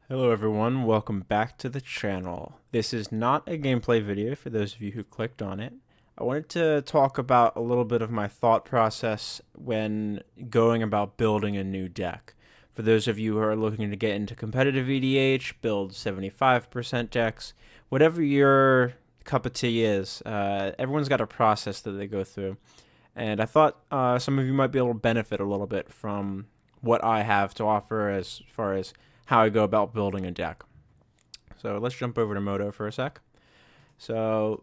Hello everyone, welcome back to the channel. This is not a gameplay video for those of you who clicked on it. I wanted to talk about a little bit of my thought process when going about building a new deck. For those of you who are looking to get into competitive EDH, build 75% decks, whatever your cup of tea is, everyone's got a process that they go through. And I thought some of you might be able to benefit a little bit from what I have to offer as far as how I go about building a deck. So let's jump over to Moto for a sec. So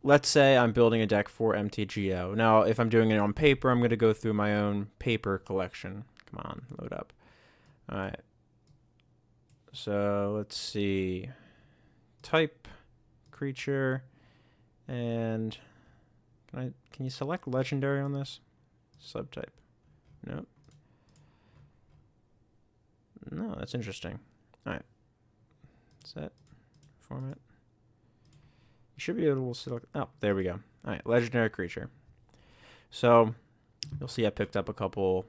let's say I'm building a deck for MTGO. Now, if I'm doing it on paper, I'm going to go through my own paper collection. Come on, load up. All right. So let's see. Type, creature, and can you select legendary on this? Subtype. Nope. No, that's interesting. All right. Set. Format. You should be able to select. Oh, there we go. All right. Legendary creature. So you'll see I picked up a couple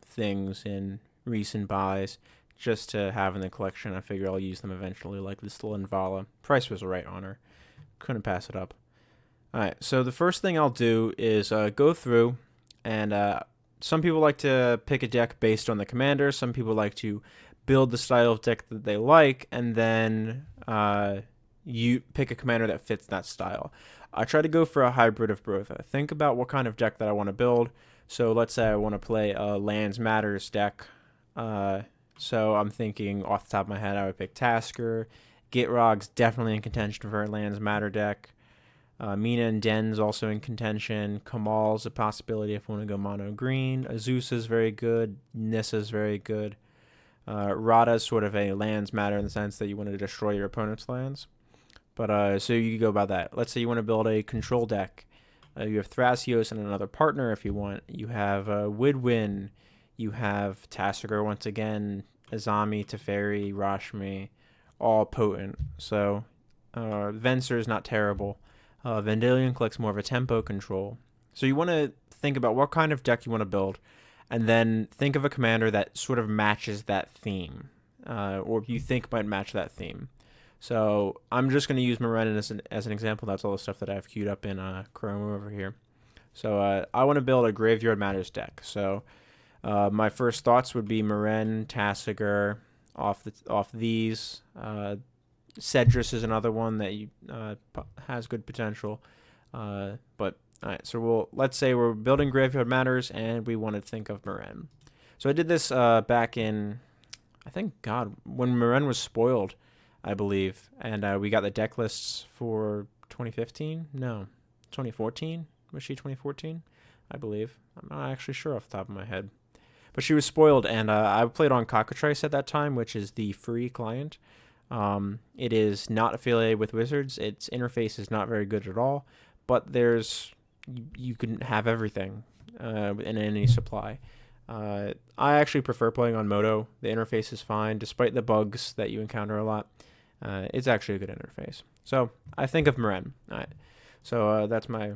things in recent buys just to have in the collection. I figure I'll use them eventually, like this Linvala. Price was right on her. Couldn't pass it up. All right. So the first thing I'll do is go through and some people like to pick a deck based on the commander. Some people like to build the style of deck that they like, and then you pick a commander that fits that style. I try to go for a hybrid of both. I think about what kind of deck that I want to build. So let's say I want to play a Lands Matters deck. So I'm thinking off the top of my head, I would pick Tasker. Gitrog's definitely in contention for a Lands Matter deck. Mina and Den's also in contention. Kamal's a possibility if I want to go mono green. Azusa's very good. Nissa's very good. Rada's sort of a lands matter in the sense that you want to destroy your opponent's lands. But so you go about that. Let's say you want to build a control deck. You have Thrasios and another partner if you want. You have Widwin. You have Tassiger once again. Azami, Teferi, Rashmi, all potent. So Venser is not terrible. Vendilion collects more of a tempo control. So you want to think about what kind of deck you want to build, and then think of a commander that sort of matches that theme, or you think might match that theme. So I'm just going to use Maren as an example. That's all the stuff that I have queued up in Chrome over here. So I want to build a Graveyard Matters deck. So my first thoughts would be Maren, Tassiger, off these. Cedrus is another one that has good potential. But all right, so let's say we're building Graveyard Matters and we want to think of Maren. So I did this back in, I think, God, when Maren was spoiled, I believe, and we got the deck lists for 2015. No, 2014. Was she 2014? I believe. I'm not actually sure off the top of my head. But she was spoiled, and I played on Cockatrice at that time, which is the free client. It is not affiliated with Wizards. Its interface is not very good at all, but you can have everything in any supply. I actually prefer playing on Moto. The interface is fine, despite the bugs that you encounter a lot. It's actually a good interface. So I think of Maren. All right. So that's my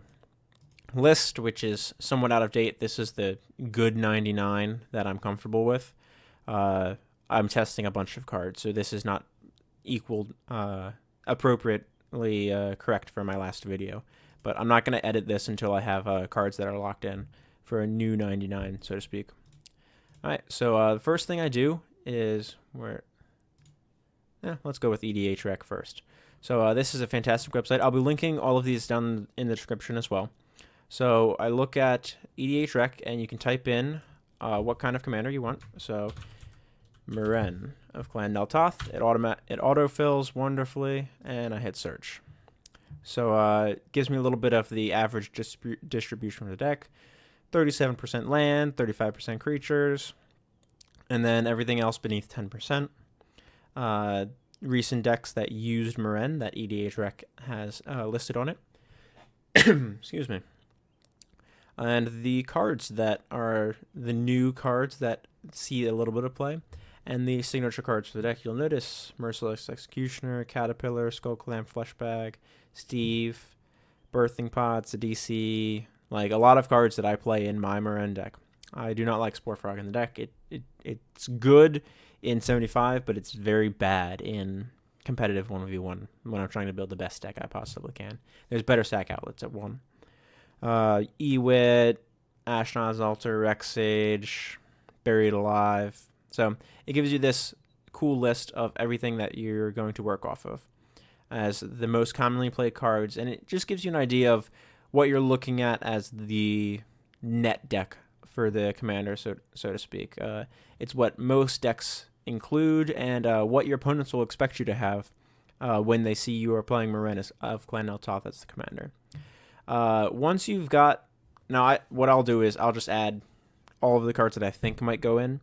list, which is somewhat out of date. This is the good 99 that I'm comfortable with. I'm testing a bunch of cards, so this is not appropriately correct for my last video. But I'm not going to edit this until I have cards that are locked in for a new 99, so to speak. All right, so the first thing I do is let's go with EDH Rec first. So this is a fantastic website. I'll be linking all of these down in the description as well. So I look at EDH Rec, and you can type in what kind of commander you want. So Maren of Clan Neltoth. It autofills wonderfully, and I hit search. So it gives me a little bit of the average distribution of the deck. 37% land, 35% creatures, and then everything else beneath 10%. Recent decks that used Maren that EDH Rec has listed on it. Excuse me. And the cards that are the new cards that see a little bit of play. And the signature cards for the deck, you'll notice Merciless Executioner, Caterpillar, Skullclamp, Fleshbag, Steve, Birthing Pots, a DC, like a lot of cards that I play in my Maren deck. I do not like Spore Frog in the deck. It's good in 75, but it's very bad in competitive 1v1 when I'm trying to build the best deck I possibly can. There's better sack outlets at 1. Ewit, Ashnod's Altar, Rex Sage, Buried Alive. So it gives you this cool list of everything that you're going to work off of as the most commonly played cards, and it just gives you an idea of what you're looking at as the net deck for the commander, so to speak. It's what most decks include, and what your opponents will expect you to have when they see you are playing Moranis of Clan Neltoth as the commander. Once you've got... Now, what I'll do is I'll just add all of the cards that I think might go in,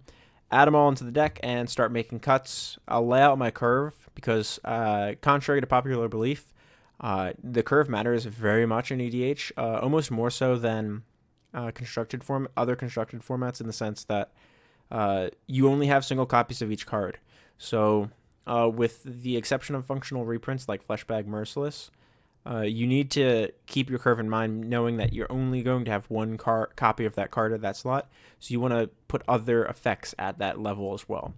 add them all into the deck, and start making cuts. I'll lay out my curve because, contrary to popular belief, the curve matters very much in EDH, almost more so than other constructed formats, in the sense that you only have single copies of each card. So with the exception of functional reprints like Fleshbag Merciless, you need to keep your curve in mind, knowing that you're only going to have one copy of that card at that slot. So you want to put other effects at that level as well.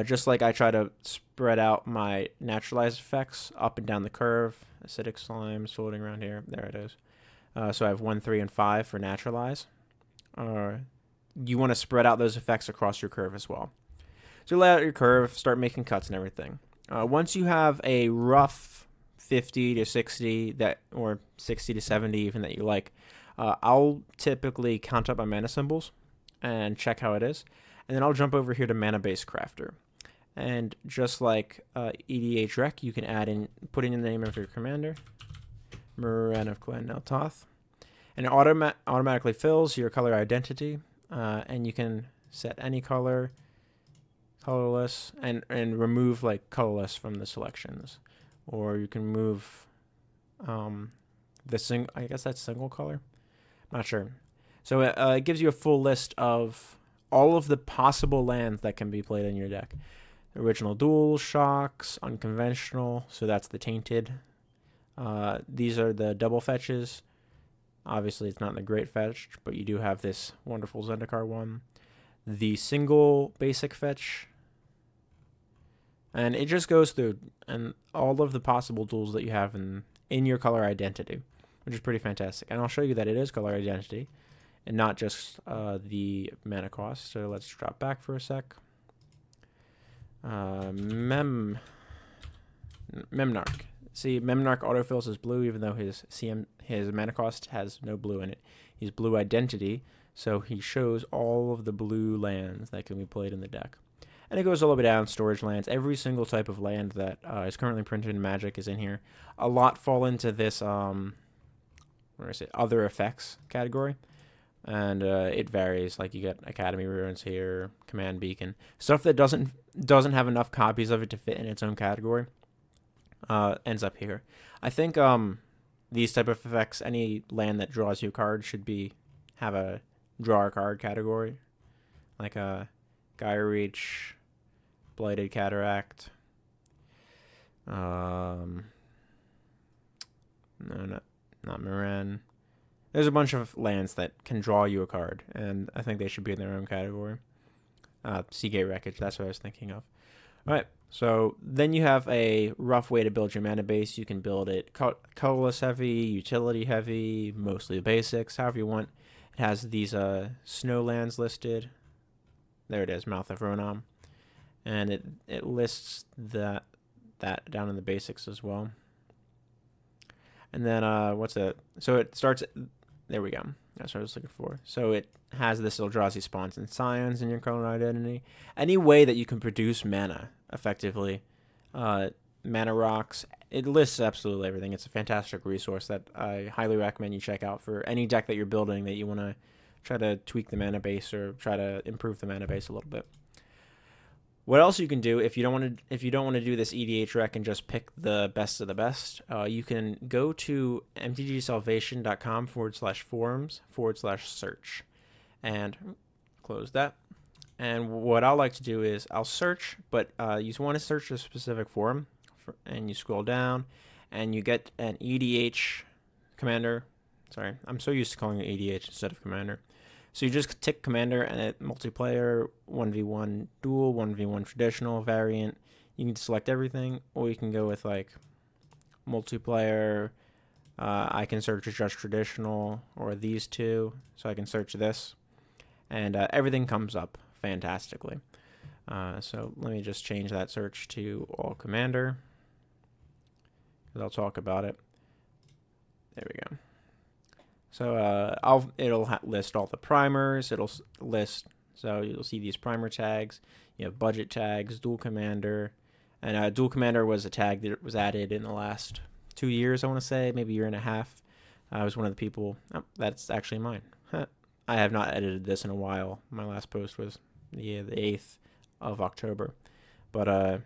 Just like I try to spread out my naturalized effects up and down the curve. Acidic Slime floating around here. There it is. So I have 1, 3, and 5 for naturalize. You want to spread out those effects across your curve as well. So lay out your curve, start making cuts and everything. Once you have a rough 50 to 60 or 60 to 70 even that you like, I'll typically count up my mana symbols and check how it is, and then I'll jump over here to Mana Base Crafter, and just like EDH Rec, you can put in the name of your commander, Moran of Clan Neltoth, and it automatically fills your color identity, and you can set any color, colorless, and remove like colorless from the selections. Or you can move I guess that's single color. Not sure. So it gives you a full list of all of the possible lands that can be played in your deck. Original Dual, Shocks, Unconventional, so that's the Tainted. These are the double fetches. Obviously, it's not the great fetch, but you do have this wonderful Zendikar one. The single basic fetch. And it just goes through and all of the possible tools that you have in your color identity, which is pretty fantastic. And I'll show you that it is color identity and not just the mana cost. So let's drop back for a sec. Memnarch. See, Memnarch autofills as blue, even though his mana cost has no blue in it. He's blue identity, so he shows all of the blue lands that can be played in the deck. And it goes all the way down, storage lands. Every single type of land that is currently printed in Magic is in here. A lot fall into this, other effects category. And it varies. Like, you get Academy Ruins here, Command Beacon. Stuff that doesn't have enough copies of it to fit in its own category ends up here. I think these type of effects, any land that draws you a card should have a draw a card category. Like a Gaia Reach, Blighted Cataract. No, not Moran. There's a bunch of lands that can draw you a card, and I think they should be in their own category. Seagate Wreckage, that's what I was thinking of. All right, so then you have a rough way to build your mana base. You can build it colorless heavy, utility heavy, mostly the basics, however you want. It has these snow lands listed. There it is, Mouth of Ronom. And it lists that down in the basics as well. And then what's it? So it starts... There we go. That's what I was looking for. So it has this Eldrazi Spawns and Scions in your color identity. Any way that you can produce mana effectively. Mana rocks. It lists absolutely everything. It's a fantastic resource that I highly recommend you check out for any deck that you're building that you want to try to tweak the mana base or try to improve the mana base a little bit. What else you can do if you don't want to do this EDH Rec and just pick the best of the best, you can go to mtgsalvation.com/forums/search and close that. And what I like to do is I'll search, but you want to search a specific forum, and you scroll down, and you get an EDH commander. Sorry, I'm so used to calling it EDH instead of commander. So you just tick commander and it multiplayer, 1v1 duel, 1v1 traditional variant. You can select everything, or you can go with like multiplayer. I can search just traditional or these two, so I can search this, and everything comes up fantastically. So let me just change that search to all commander, because I'll talk about it. There we go. So it'll list all the primers. It'll list, so you'll see these primer tags. You have budget tags, dual commander, and dual commander was a tag that was added in the last 2 years, I want to say, maybe a year and a half. I was one of the people. Oh, that's actually mine. I have not edited this in a while. My last post was the 8th of October, but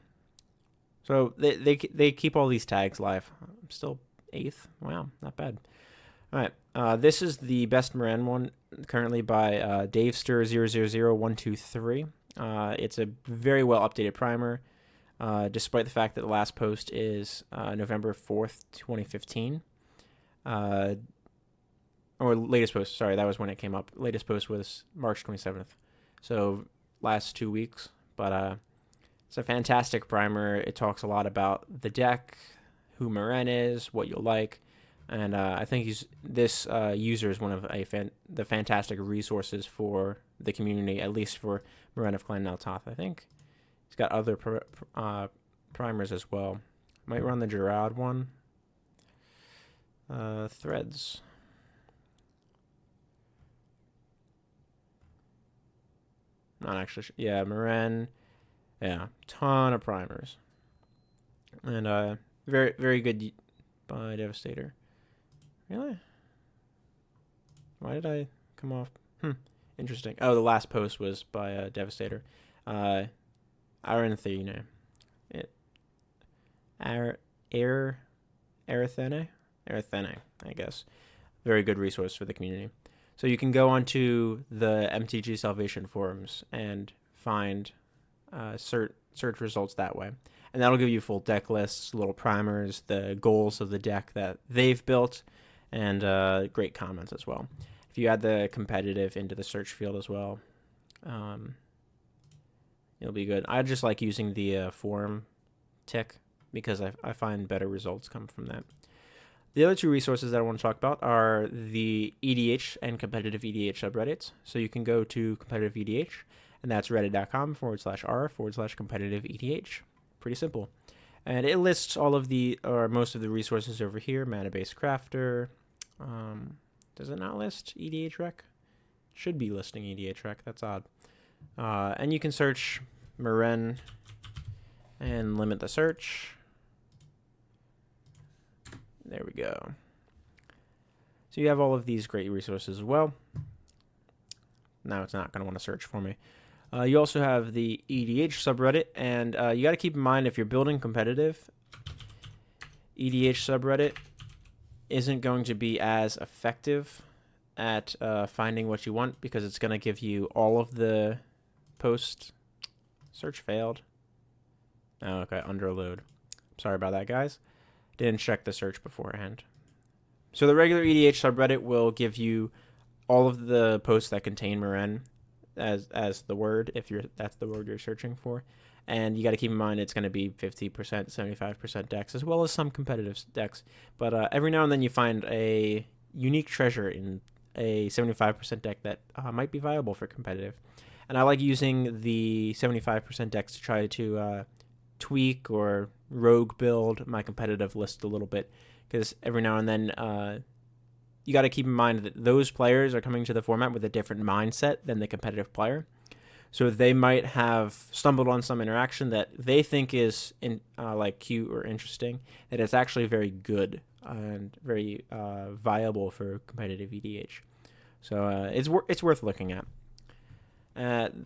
so they keep all these tags live. I'm still 8th. Wow, not bad. All right, this is the best Moran one currently by Davester000123. It's a very well updated primer, despite the fact that the last post is November 4th, 2015. Or latest post, sorry, that was when it came up. Latest post was March 27th. So last 2 weeks. But it's a fantastic primer. It talks a lot about the deck, who Moran is, what you'll like. And I think this user is one of the fantastic resources for the community, at least for Moran of Clan Neltoth, I think. He's got other primers as well. Might run the Gerard one. Threads. Not actually. Yeah, Moran. Yeah, ton of primers. And very, very good by Devastator. Really? Why did I come off? Interesting. Oh, the last post was by Devastator. Aranthene. Arathene, I guess. Very good resource for the community. So you can go onto the MTG Salvation forums and find search results that way. And that'll give you full deck lists, little primers, the goals of the deck that they've built, and great comments as well. If you add the competitive into the search field as well, it'll be good. I just like using the forum tick because I find better results come from that. The other two resources that I want to talk about are the EDH and competitive EDH subreddits. So you can go to competitive EDH, and that's reddit.com/r/competitive EDH. Pretty simple. And it lists all of the, or most of the resources over here. Mana-based crafter. Does it not list EDH Rec? Should be listing EDH Rec. That's odd. And you can search Moran and limit the search. There we go. So you have all of these great resources as well. Now it's not going to want to search for me. You also have the EDH subreddit, and you got to keep in mind if you're building competitive, EDH subreddit isn't going to be as effective at finding what you want because it's going to give you all of the posts. Search failed. Oh, okay, underload. Sorry about that, guys. Didn't check the search beforehand. So the regular EDH subreddit will give you all of the posts that contain Moran as the word, if that's the word you're searching for. And you got to keep in mind it's going to be 50%, 75% decks, as well as some competitive decks. But every now and then you find a unique treasure in a 75% deck that might be viable for competitive. And I like using the 75% decks to try to tweak or rogue build my competitive list a little bit, because every now and then you got to keep in mind that those players are coming to the format with a different mindset than the competitive player. So they might have stumbled on some interaction that they think is like cute or interesting, that it's actually very good and very viable for competitive EDH. So it's worth looking at.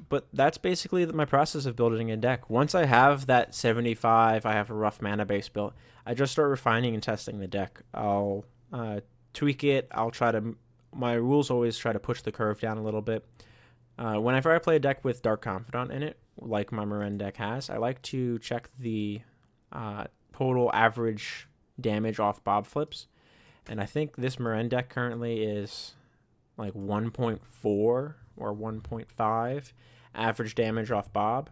But that's basically my process of building a deck. Once I have that 75, I have a rough mana base built, I just start refining and testing the deck. I'll tweak it. My rules always try to push the curve down a little bit. Whenever I play a deck with Dark Confidant in it, like my Moran deck has, I like to check the total average damage off Bob flips. And I think this Moran deck currently is like 1.4 or 1.5 average damage off Bob,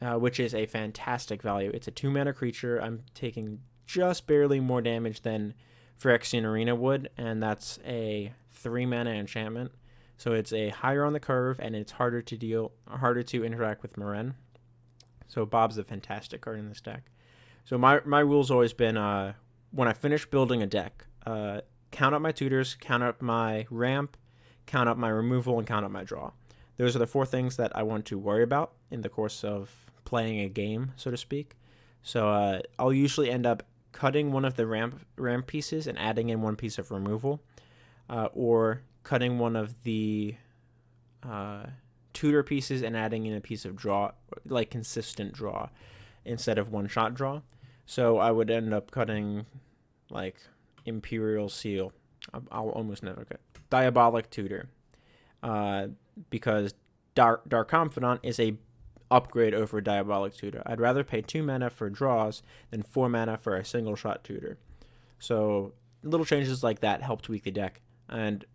which is a fantastic value. It's a 2-mana creature. I'm taking just barely more damage than Phyrexian Arena would, and that's a 3-mana enchantment. So it's a higher on the curve, and it's harder to interact with Meren. So Bob's a fantastic card in this deck. So my rule's always been, when I finish building a deck, count up my tutors, count up my ramp, count up my removal, and count up my draw. Those are the 4 things that I want to worry about in the course of playing a game, so to speak. So I'll usually end up cutting one of the ramp pieces and adding in 1 piece of removal, or cutting one of the tutor pieces and adding in a piece of draw, like consistent draw, instead of 1-shot draw. So I would end up cutting like Imperial Seal. I'll almost never cut Diabolic Tutor, because Dark Confidant is a upgrade over Diabolic Tutor. I'd rather pay 2 mana for draws than 4 mana for a single shot tutor. So little changes like that help tweak the deck, and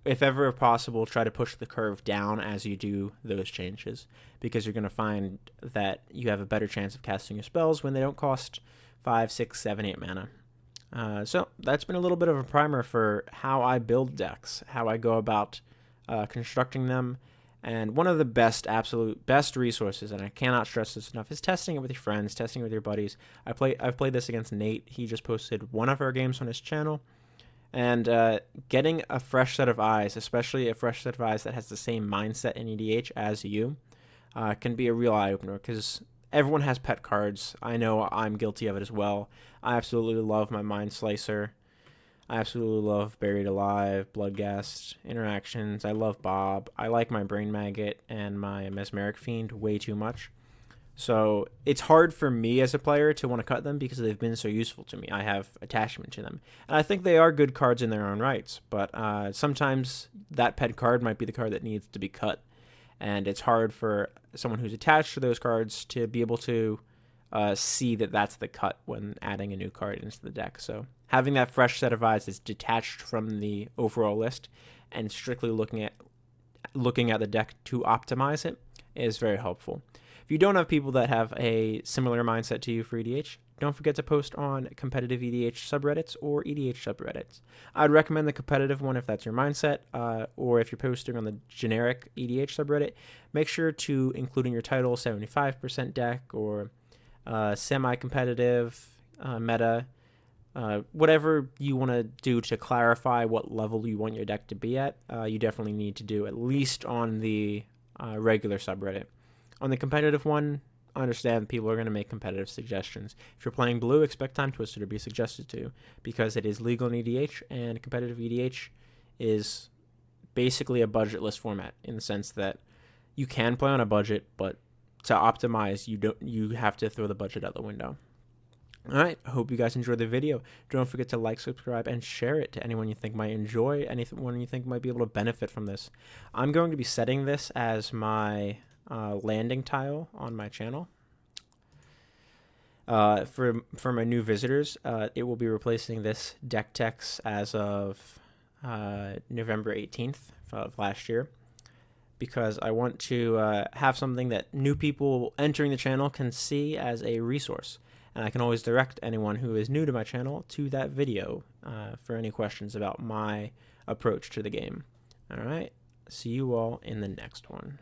if ever possible, try to push the curve down as you do those changes, because you're going to find that you have a better chance of casting your spells when they don't cost 5, 6, 7, 8 mana. So that's been a little bit of a primer for how I build decks, how I go about constructing them. And one of the absolute best resources, and I cannot stress this enough, is testing it with your friends, testing it with your buddies. I've played this against Nate. He just posted one of our games on his channel. And getting a fresh set of eyes, especially a fresh set of eyes that has the same mindset in EDH as you, can be a real eye-opener, because everyone has pet cards. I know I'm guilty of it as well. I absolutely love my Mind Slicer. I absolutely love Buried Alive, Bloodghast, Interactions. I love Bob. I like my Brain Maggot and my Mesmeric Fiend way too much. So it's hard for me as a player to want to cut them because they've been so useful to me. I have attachment to them. And I think they are good cards in their own rights. But sometimes that pet card might be the card that needs to be cut. And it's hard for someone who's attached to those cards to be able to see that that's the cut when adding a new card into the deck. So having that fresh set of eyes that's detached from the overall list and strictly looking at the deck to optimize it is very helpful. If you don't have people that have a similar mindset to you for EDH, don't forget to post on competitive EDH subreddits or EDH subreddits. I'd recommend the competitive one if that's your mindset, or if you're posting on the generic EDH subreddit, make sure to include in your title 75% deck or semi-competitive, meta, whatever you want to do to clarify what level you want your deck to be at. You definitely need to do at least on the regular subreddit. On the competitive one, understand people are going to make competitive suggestions. If you're playing blue, expect Time Twister to be suggested to, because it is legal in EDH, and competitive EDH is basically a budgetless format in the sense that you can play on a budget, but to optimize, you have to throw the budget out the window. All right, I hope you guys enjoyed the video. Don't forget to like, subscribe, and share it to anyone you think might enjoy, anyone you think might be able to benefit from this. I'm going to be setting this as my landing tile on my channel. For my new visitors, it will be replacing this deck text as of November 18th of last year, because I want to have something that new people entering the channel can see as a resource. And I can always direct anyone who is new to my channel to that video for any questions about my approach to the game. All right, see you all in the next one.